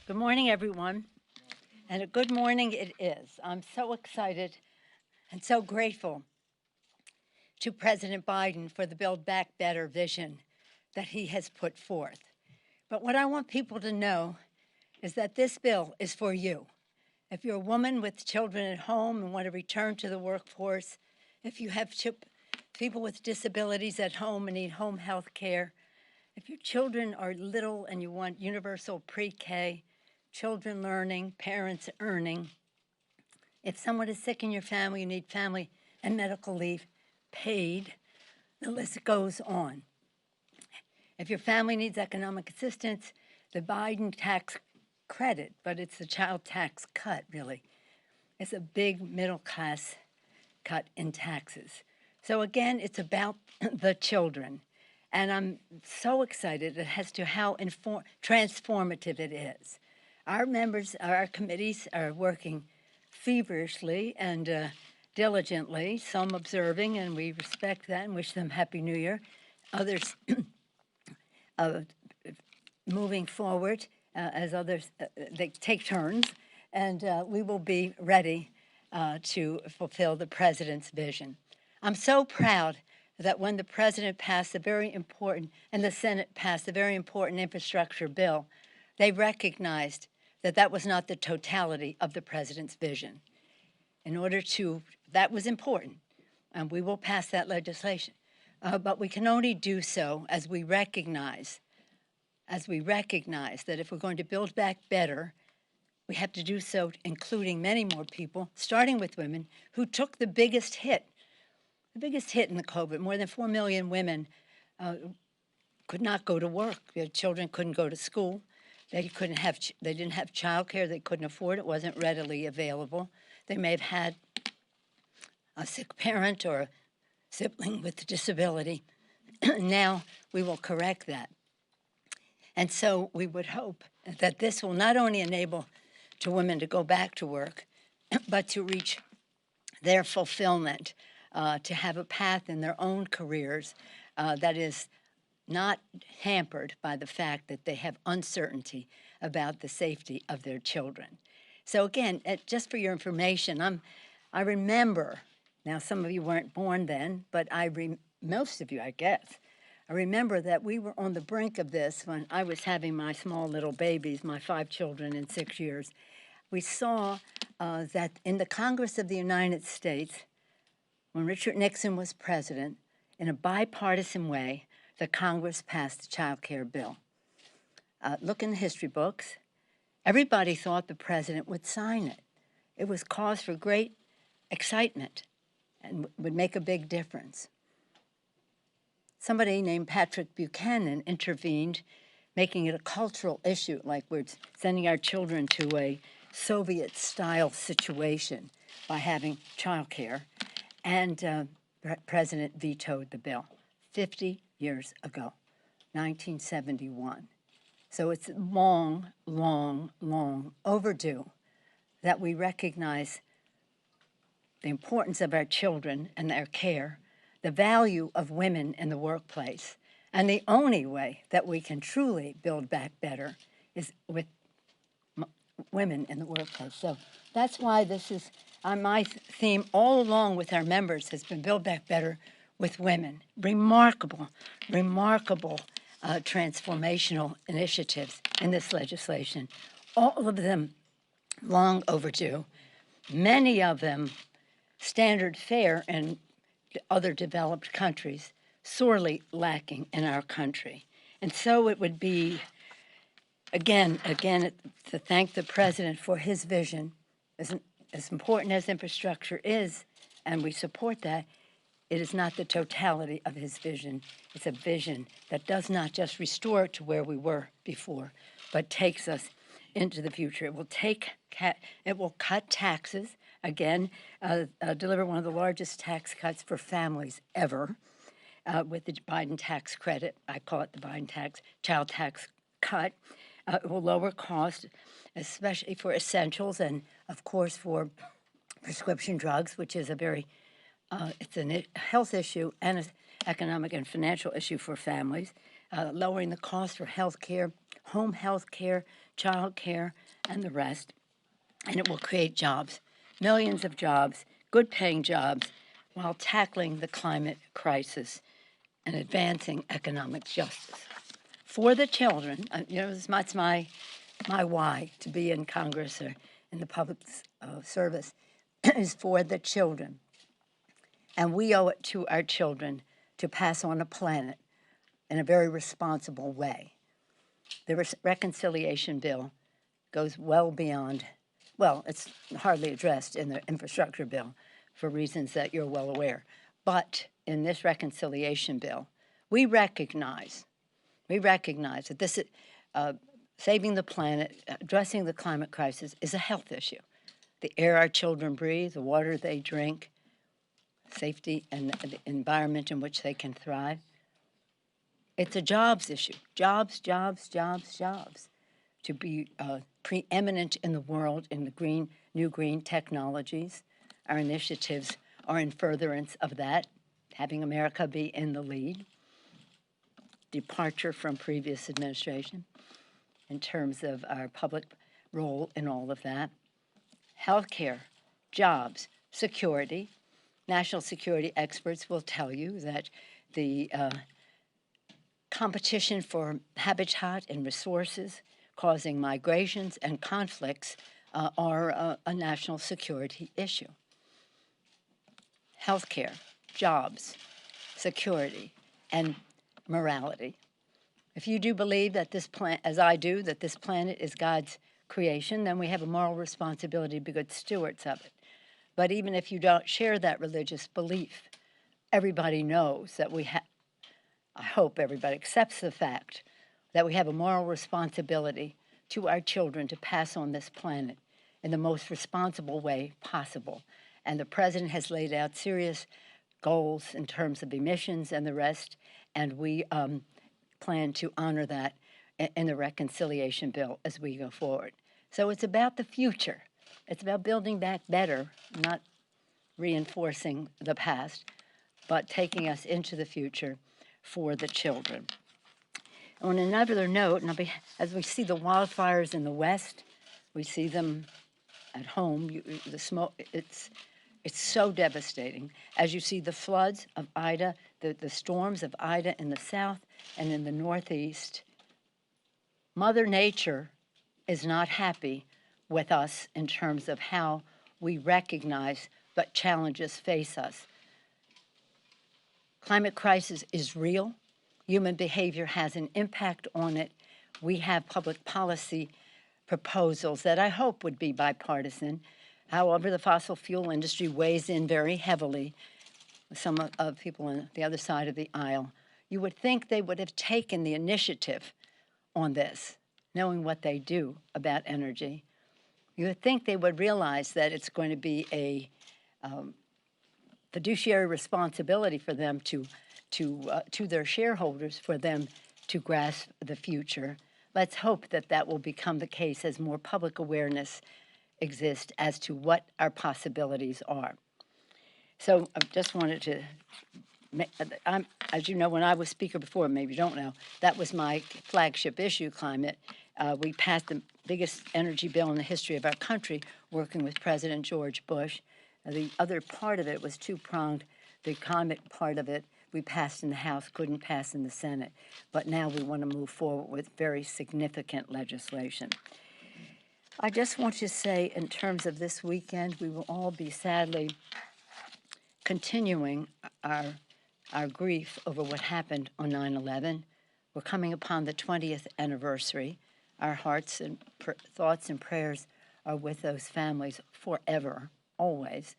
Good morning, everyone, and a good morning it is. I'm so excited and so grateful to President Biden for the Build Back Better vision that he has put forth. But what I want people to know is that this bill is for you. If you're a woman with children at home and want to return to the workforce, if you have people with disabilities at home and need home health care, if your children are little and you want universal pre-K, children learning, parents earning, if someone is sick in your family, you need family and medical leave paid, the list goes on. If your family needs economic assistance, the Biden tax credit, but it's the child tax cut, really. It's a big middle class cut in taxes. So again, it's about the children. And I'm so excited as to how transformative it is. Our members, our committees are working feverishly and diligently, some observing, and we respect that and wish them Happy New Year. Others moving forward as others, they take turns, and we will be ready to fulfill the president's vision. I'm so proud that when the president passed a very important, and the Senate passed a very important infrastructure bill, they recognized that that was not the totality of the president's vision. In order to, that was important, and we will pass that legislation. But we can only do so as we recognize that if we're going to build back better, we have to do so including many more people, starting with women, who took the biggest hit in the COVID. More than 4 million women could not go to work. Their children couldn't go to school. They didn't have child care. They couldn't afford it. It wasn't readily available. They may have had a sick parent or a sibling with a disability. Now we will correct that. And so we would hope that this will not only enable women to go back to work, but to reach their fulfillment, to have a path in their own careers that is not hampered by the fact that they have uncertainty about the safety of their children. So again, just for your information, I remember, now some of you weren't born then, but most of you, I guess, I remember that we were on the brink of this when I was having my small little babies, my 5 children in 6 years. We saw that in the Congress of the United States, when Richard Nixon was president, in a bipartisan way, the Congress passed the child care bill. Look in the history books. Everybody thought the president would sign it. It was cause for great excitement and would make a big difference. Somebody named Patrick Buchanan intervened, making it a cultural issue, like we're sending our children to a Soviet-style situation by having child care, and the president vetoed the bill 50 years ago, 1971. So it's long, long, long overdue that we recognize the importance of our children and their care, the value of women in the workplace, and the only way that we can truly build back better is with women in the workplace. So that's why this is my theme all along with our members has been Build Back Better with women. Remarkable, remarkable transformational initiatives in this legislation. All of them long overdue. Many of them standard fare in other developed countries, sorely lacking in our country. And so it would be, again, to thank the president for his vision. As important as infrastructure is, and we support that, it is not the totality of his vision. It's a vision that does not just restore to where we were before, but takes us into the future. It will cut taxes, again, deliver one of the largest tax cuts for families ever with the Biden tax credit. I call it the Biden child tax cut. It will lower costs, especially for essentials and, of course, for prescription drugs, which is it's a health issue and an economic and financial issue for families, lowering the cost for health care, home health care, child care, and the rest, and it will create jobs, millions of jobs, good-paying jobs, while tackling the climate crisis and advancing economic justice. For the children, that's my why to be in Congress or in the public service, is for the children. And we owe it to our children to pass on a planet in a very responsible way. The reconciliation bill goes well beyond, well, it's hardly addressed in the infrastructure bill for reasons that you're well aware. But in this reconciliation bill, we recognize that this saving the planet, addressing the climate crisis is a health issue. The air our children breathe, the water they drink, safety and the environment in which they can thrive. It's a jobs issue. Jobs. To be preeminent in the world in the new green technologies. Our initiatives are in furtherance of that, having America be in the lead. Departure from previous administration in terms of our public role in all of that. Healthcare, jobs, security. National security experts will tell you that the competition for habitat and resources causing migrations and conflicts are a national security issue. Healthcare, jobs, security, and morality. If you do believe that this planet, as I do, that this planet is God's creation, then we have a moral responsibility to be good stewards of it. But even if you don't share that religious belief, everybody knows that I hope everybody accepts the fact that we have a moral responsibility to our children to pass on this planet in the most responsible way possible. And the president has laid out serious goals in terms of emissions and the rest, and we plan to honor that in the reconciliation bill as we go forward. So it's about the future. It's about building back better, not reinforcing the past, but taking us into the future for the children. On another note, as we see the wildfires in the West, we see them at home. The smoke, it's so devastating. As you see the floods of Ida, the storms of Ida in the south and in the northeast, Mother Nature is not happy with us in terms of how we recognize what challenges face us. Climate crisis is real. Human behavior has an impact on it. We have public policy proposals that I hope would be bipartisan. However, the fossil fuel industry weighs in very heavily. Some of people on the other side of the aisle, you would think they would have taken the initiative on this, knowing what they do about energy. You would think they would realize that it's going to be a fiduciary responsibility for them to their shareholders, for them to grasp the future. Let's hope that that will become the case as more public awareness exists as to what our possibilities are. So I just wanted to, as you know, when I was speaker before, maybe you don't know, that was my flagship issue, climate. We passed the biggest energy bill in the history of our country, working with President George Bush. The other part of it was two-pronged. The climate part of it we passed in the House, couldn't pass in the Senate. But now we want to move forward with very significant legislation. I just want to say, in terms of this weekend, we will all be sadly continuing our grief over what happened on 9/11. We're coming upon the 20th anniversary. Our hearts and thoughts and prayers are with those families forever, always.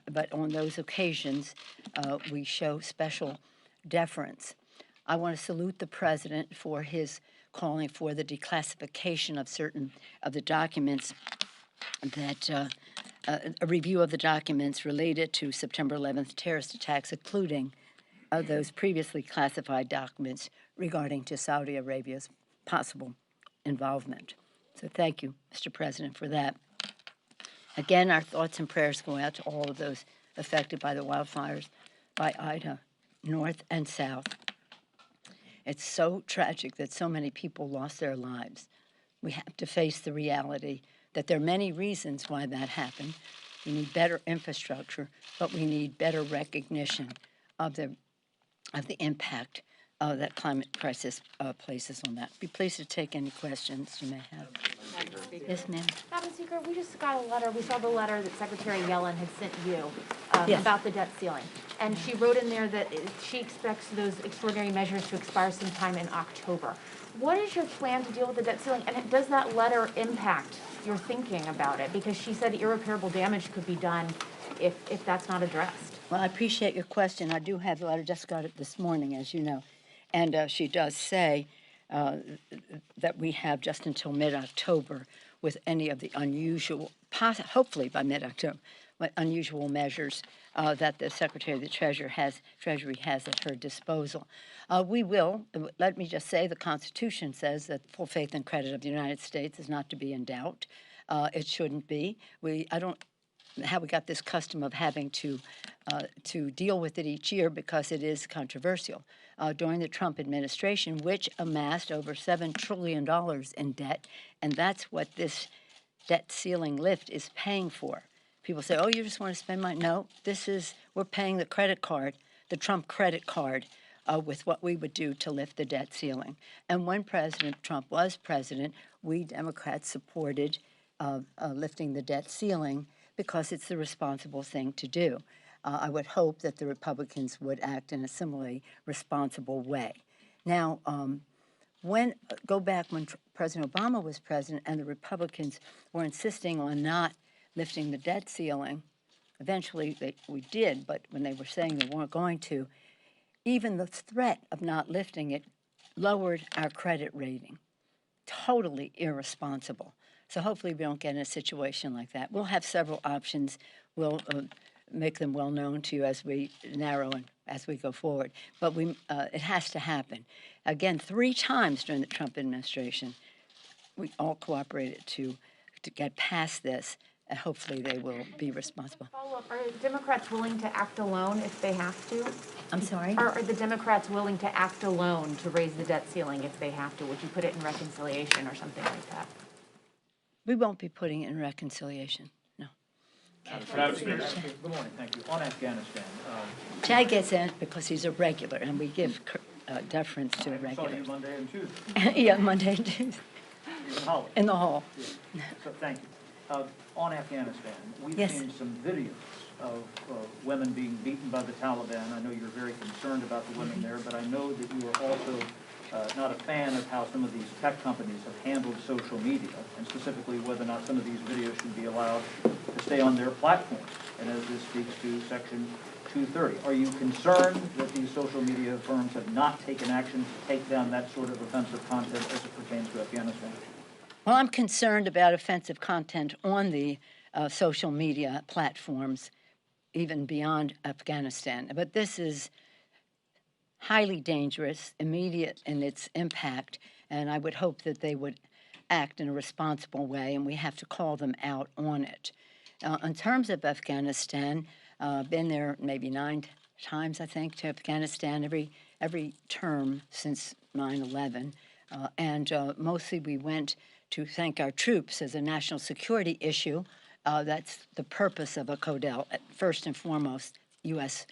But on those occasions, we show special deference. I want to salute the president for his calling for the declassification of certain of the documents that a review of the documents related to September 11th terrorist attacks, including those previously classified documents regarding to Saudi Arabia's possible involvement. So thank you, Mr. President, for that. Again, our thoughts and prayers go out to all of those affected by the wildfires by Ida, north and south. It's so tragic that so many people lost their lives. we have to face the reality that there are many reasons why that happened. We need better infrastructure, but we need better recognition of the impact that climate crisis places on that. Be pleased to take any questions you may have. Yes, ma'am. Madam Speaker, we just got a letter. We saw the letter that Secretary Yellen had sent you Yes. about the debt ceiling. And she wrote in there that she expects those extraordinary measures to expire sometime in October. What is your plan to deal with the debt ceiling? And does that letter impact your thinking about it? Because she said irreparable damage could be done if that's not addressed. Well, I appreciate your question. I do have the letter, just got it this morning, as you know. And she does say that we have just until mid-October with any of the unusual, hopefully by mid-October, unusual measures that the Secretary of the Treasury has at her disposal. We will, let me just say, the Constitution says that full faith and credit of the United States is not to be in doubt. It shouldn't be. I don't how we got this custom of having to deal with it each year because it is controversial. During the Trump administration, which amassed over $7 trillion in debt, and that's what this debt ceiling lift is paying for. People say, oh, you just want to spend money. No, we're paying the credit card, the Trump credit card, with what we would do to lift the debt ceiling. And when President Trump was president, we Democrats supported lifting the debt ceiling because it's the responsible thing to do. I would hope that the Republicans would act in a similarly responsible way. Now, go back when President Obama was president and the Republicans were insisting on not lifting the debt ceiling, eventually we did, but when they were saying they weren't going to, even the threat of not lifting it lowered our credit rating. Totally irresponsible. So hopefully we don't get in a situation like that. We'll have several options. We'll make them well known to you as we narrow and as we go forward. But it has to happen. Again, 3 times during the Trump administration, we all cooperated to get past this, and hopefully they will be responsible. Follow-up, are Democrats willing to act alone if they have to? I'm sorry? Are the Democrats willing to act alone to raise the debt ceiling if they have to? Would you put it in reconciliation or something like that? We won't be putting it in reconciliation, no. Good morning, thank you. On Afghanistan. Chad gets in because he's a regular, and we give deference to I saw you regulars. Monday and Tuesday. Yeah, Monday and Tuesday. In the hall. Yeah. So thank you. On Afghanistan, we've Yes. seen some videos of women being beaten by the Taliban. I know you're very concerned about the women there, but I know that you are also not a fan of how some of these tech companies have handled social media, and specifically whether or not some of these videos should be allowed to stay on their platforms. And as this speaks to Section 230, are you concerned that these social media firms have not taken action to take down that sort of offensive content as it pertains to Afghanistan? Well, I'm concerned about offensive content on the social media platforms, even beyond Afghanistan. But this is highly dangerous, immediate in its impact, and I would hope that they would act in a responsible way, and we have to call them out on it. In terms of Afghanistan, been there maybe 9 times, I think, to Afghanistan every term since 9/11, and mostly we went to thank our troops as a national security issue. That's the purpose of a CODEL, first and foremost, U.S.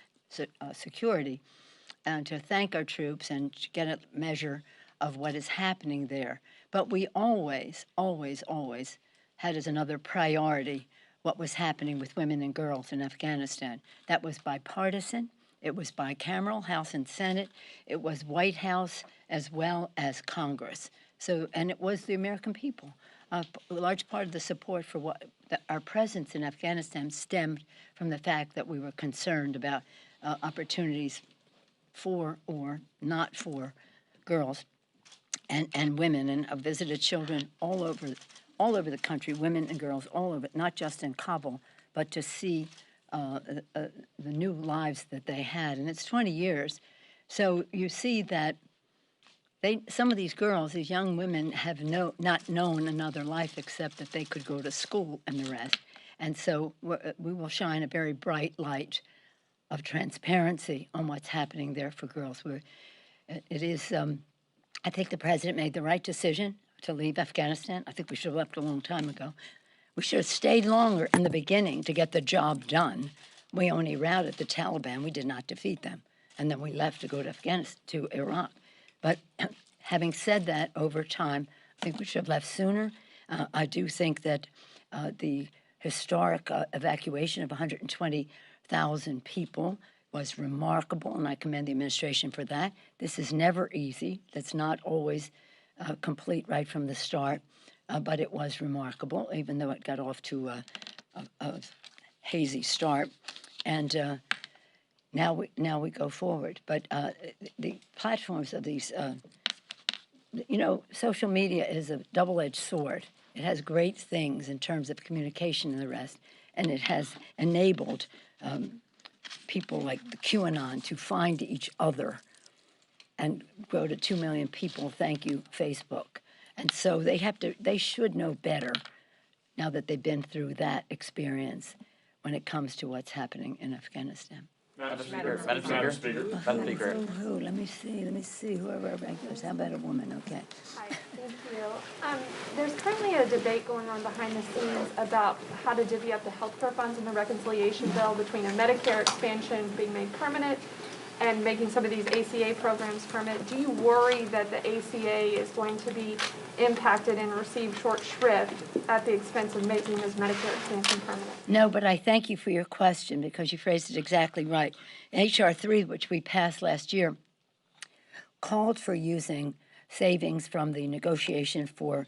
security, and to thank our troops and to get a measure of what is happening there. But we always, always, always had as another priority what was happening with women and girls in Afghanistan. That was bipartisan. It was bicameral, House and Senate. It was White House as well as Congress. And it was the American people. A large part of the support for our presence in Afghanistan stemmed from the fact that we were concerned about opportunities for or not for girls and women. And I've visited children all over the country, women and girls all over, not just in Kabul, but to see the new lives that they had. And it's 20 years. So you see that some of these girls, these young women, have not known another life except that they could go to school and the rest. And so we will shine a very bright light of transparency on what's happening there for girls. I think the president made the right decision to leave Afghanistan. I think we should have left a long time ago. We should have stayed longer in the beginning to get the job done. We only routed the Taliban. We did not defeat them. And then we left to go to Afghanistan, to Iraq. But having said that, over time, I think we should have left sooner. I do think that the historic evacuation of 120,000 people was remarkable, and I commend the administration for that. This is never easy. That's not always complete right from the start, but it was remarkable, even though it got off to a hazy start. And now we go forward. But the platforms of these, social media is a double-edged sword. It has great things in terms of communication and the rest, and it has enabled people like the QAnon to find each other and grow to 2 million people. Thank you, Facebook. And so they should know better now that they've been through that experience when it comes to what's happening in Afghanistan. Madam Speaker. Madam Speaker. Who? Let me see. Whoever goes. How about a woman? Okay. Hi, thank you. There's currently a debate going on behind the scenes about how to divvy up the healthcare funds in the reconciliation bill between a Medicare expansion being made permanent and making some of these ACA programs permanent. Do you worry that the ACA is going to be impacted and receive short shrift at the expense of making this Medicare expansion permanent? No, but I thank you for your question because you phrased it exactly right. H.R. 3, which we passed last year, called for using savings from the negotiation for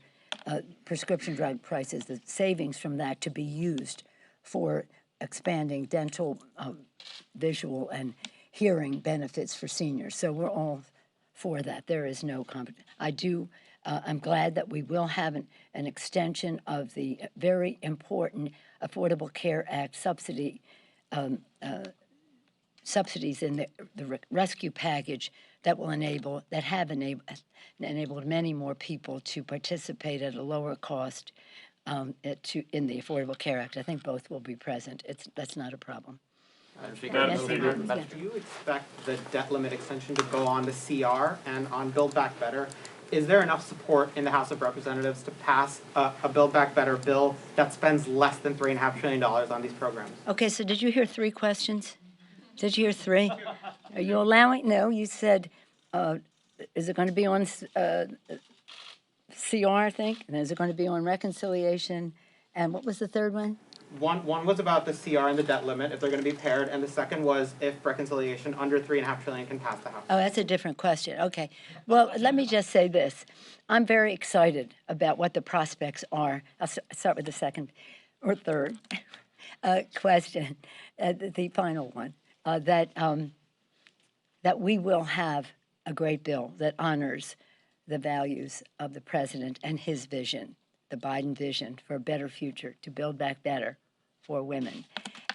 prescription drug prices, the savings from that to be used for expanding dental, visual, and hearing benefits for seniors. So we're all for that. There is no competition. I'm glad that we will have an extension of the very important Affordable Care Act subsidies in the rescue package that have enabled many more people to participate at a lower cost in the Affordable Care Act. I think both will be present. That's not a problem. Madam Speaker. Yes, Do you expect the debt limit extension to go on the CR and on Build Back Better? Is there enough support in the House of Representatives to pass a Build Back Better bill that spends less than $3.5 trillion on these programs? Okay, so did you hear 3 questions? Did you hear 3? Are you allowing? No, you said, is it going to be on CR, I think? And is it going to be on reconciliation? And what was the third one? One was about the CR and the debt limit, if they're going to be paired, and the second was if reconciliation under $3.5 trillion can pass the House. Oh, that's a different question. Okay. Well, let me just say this. I'm very excited about what the prospects are. I'll start with the second or third question, the final one, that we will have a great bill that honors the values of the president and his vision, the Biden vision for a better future, to build back better for women.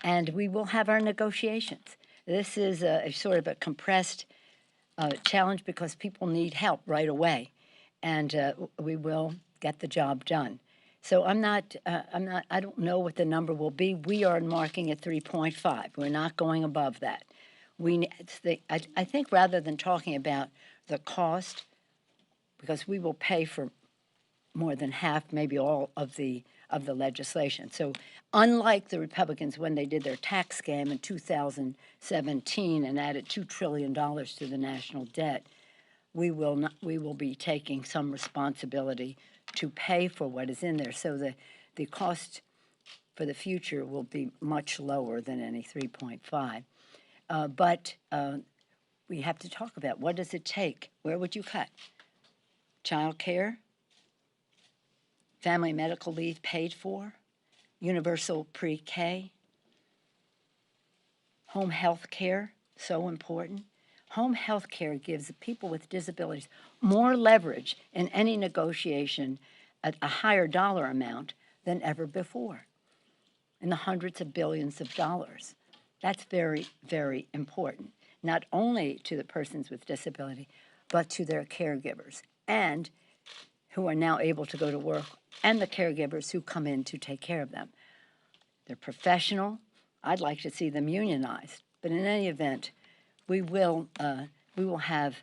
And we will have our negotiations. This is a sort of a compressed challenge because people need help right away. And we will get the job done. So I don't know what the number will be. We are marking at 3.5. We're not going above that. I think rather than talking about the cost, because we will pay for more than half, maybe all of the legislation. So unlike the Republicans when they did their tax scam in 2017 and added $2 trillion to the national debt, we will be taking some responsibility to pay for what is in there. So the cost for the future will be much lower than any 3.5. But we have to talk about what does it take? Where would you cut? Child care? Family medical leave paid for, universal pre-K, home health care, so important. Home health care gives people with disabilities more leverage in any negotiation at a higher dollar amount than ever before, in the hundreds of billions of dollars. That's very, very important, not only to the persons with disability, but to their caregivers, and who are now able to go to work, and the caregivers who come in to take care of them. They're professional. I'd like to see them unionized. But in any event, we will have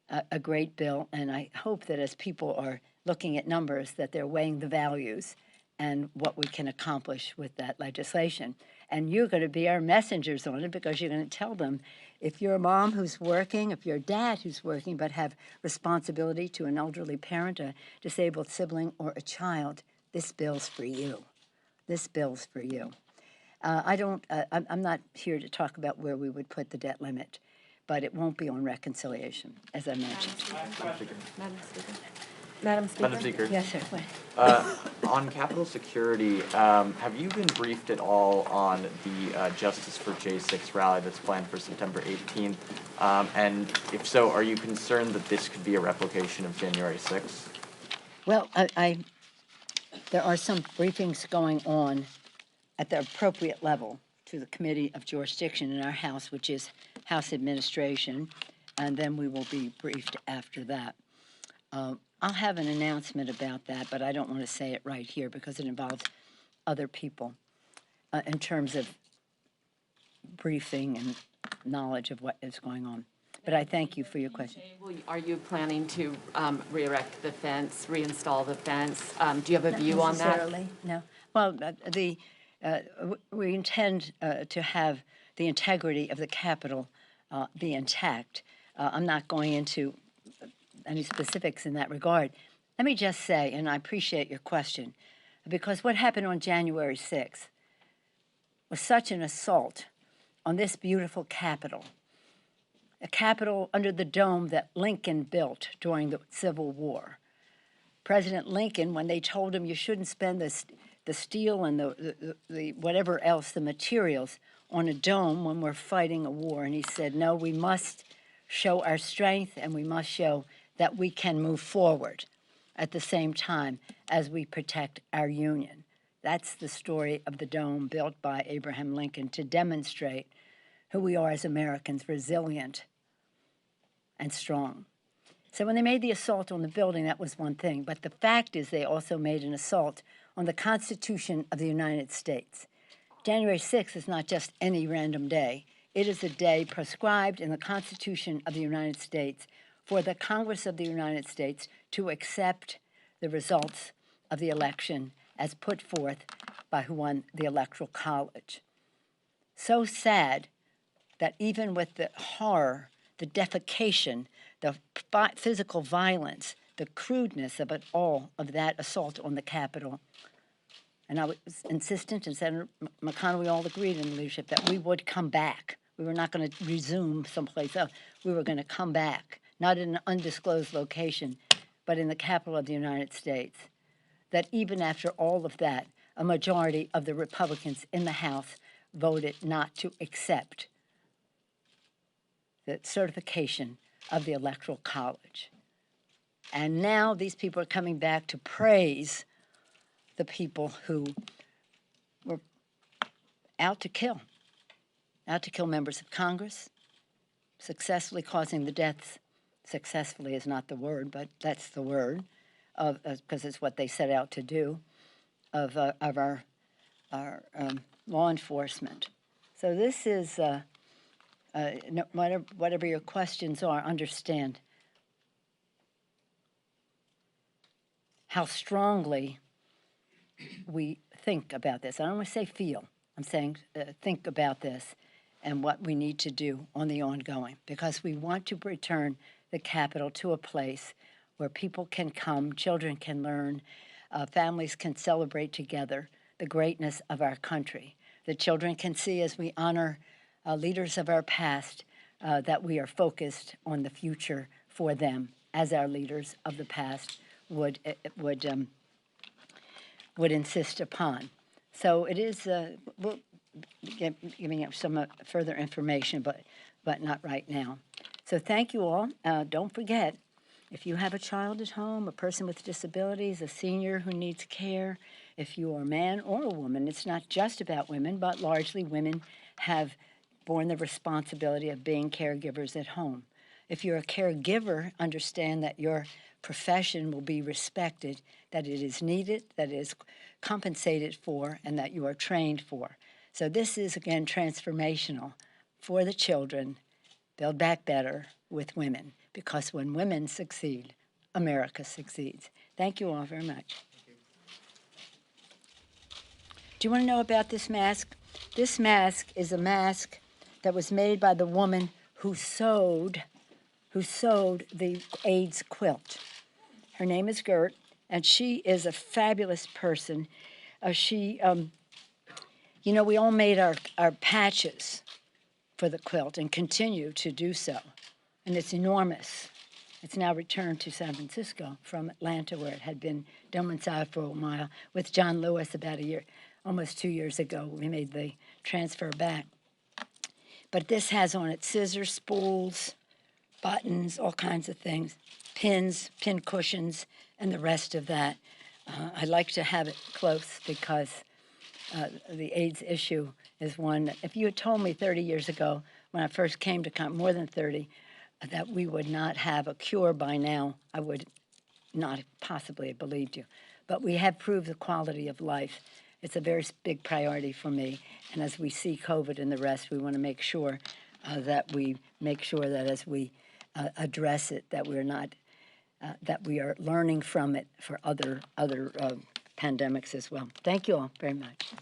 a great bill, and I hope that as people are looking at numbers, that they're weighing the values and what we can accomplish with that legislation. And you're going to be our messengers on it, because you're going to tell them, if you're a mom who's working, if you're a dad who's working but have responsibility to an elderly parent, a disabled sibling, or a child, this bill's for you. This bill's for you. I'm not here to talk about where we would put the debt limit, but it won't be on reconciliation, as I mentioned. Madam Speaker. Madam Speaker. Madam Speaker. Yes, sir. Wait. On Capitol security, have you been briefed at all on the Justice for J6 rally that's planned for September 18th? And if so, are you concerned that this could be a replication of January 6th? Well, there are some briefings going on at the appropriate level to the Committee of Jurisdiction in our House, which is House Administration, and then we will be briefed after that. I'll have an announcement about that, but I don't want to say it right here because it involves other people in terms of briefing and knowledge of what is going on. But I thank you for your question. Are you planning to re-erect the fence, reinstall the fence? Do you have a view on that? Necessarily, no. Well, we intend to have the integrity of the Capitol be intact. I'm not going into any specifics in that regard. Let me just say, and I appreciate your question, because what happened on January 6th was such an assault on this beautiful Capitol, a Capitol under the dome that Lincoln built during the Civil War. President Lincoln, when they told him you shouldn't spend the steel and the whatever else, the materials, on a dome when we're fighting a war, and he said, no, we must show our strength and we must show that we can move forward at the same time as we protect our Union. That's the story of the dome built by Abraham Lincoln to demonstrate who we are as Americans, resilient and strong. So when they made the assault on the building, that was one thing. But the fact is they also made an assault on the Constitution of the United States. January 6th is not just any random day. It is a day prescribed in the Constitution of the United States for the Congress of the United States to accept the results of the election as put forth by who won the Electoral College. So sad that even with the horror, the defecation, the physical violence, the crudeness of it all, of that assault on the Capitol, and I was insistent, and Senator McConnell, we all agreed in leadership that we would come back. We were not going to resume someplace else. We were going to come back, not in an undisclosed location, but in the Capitol of the United States. That even after all of that, a majority of the Republicans in the House voted not to accept the certification of the Electoral College. And now these people are coming back to praise the people who were out to kill members of Congress, successfully causing the deaths. Successfully is not the word, but that's the word, because it's what they set out to do, of our law enforcement. So this is, whatever your questions are, understand how strongly we think about this. I don't want to say feel. I'm saying think about this and what we need to do on the ongoing, because we want to return the Capitol to a place where people can come, children can learn, families can celebrate together the greatness of our country. The children can see, as we honor leaders of our past, that we are focused on the future for them, as our leaders of the past would insist upon. So it is, we'll giving up some further information, but not right now. So thank you all. Don't forget, if you have a child at home, a person with disabilities, a senior who needs care, if you are a man or a woman, it's not just about women, but largely women have borne the responsibility of being caregivers at home. If you're a caregiver, understand that your profession will be respected, that it is needed, that it is compensated for, and that you are trained for. So this is, again, transformational for the children. Build Back Better with women, because when women succeed, America succeeds. Thank you all very much. Do you want to know about this mask? This mask is a mask that was made by the woman who sewed the AIDS quilt. Her name is Gert, and she is a fabulous person. You know, we all made our patches for the quilt and continue to do so, and it's enormous. It's now returned to San Francisco from Atlanta, where it had been domiciled for a while with John Lewis about a year, almost 2 years ago. We made the transfer back. But this has on it scissors, spools, buttons, all kinds of things, pins, pin cushions, and the rest of that. I like to have it close because the AIDS issue is one that if you had told me 30 years ago when I first came to more than 30, that we would not have a cure by now, I would not possibly have believed you. But we have proved the quality of life. It's a very big priority for me. And as we see COVID and the rest, we want to make sure that we make sure that as we address it, that we're not, that we are learning from it for other pandemics as well. Thank you all very much.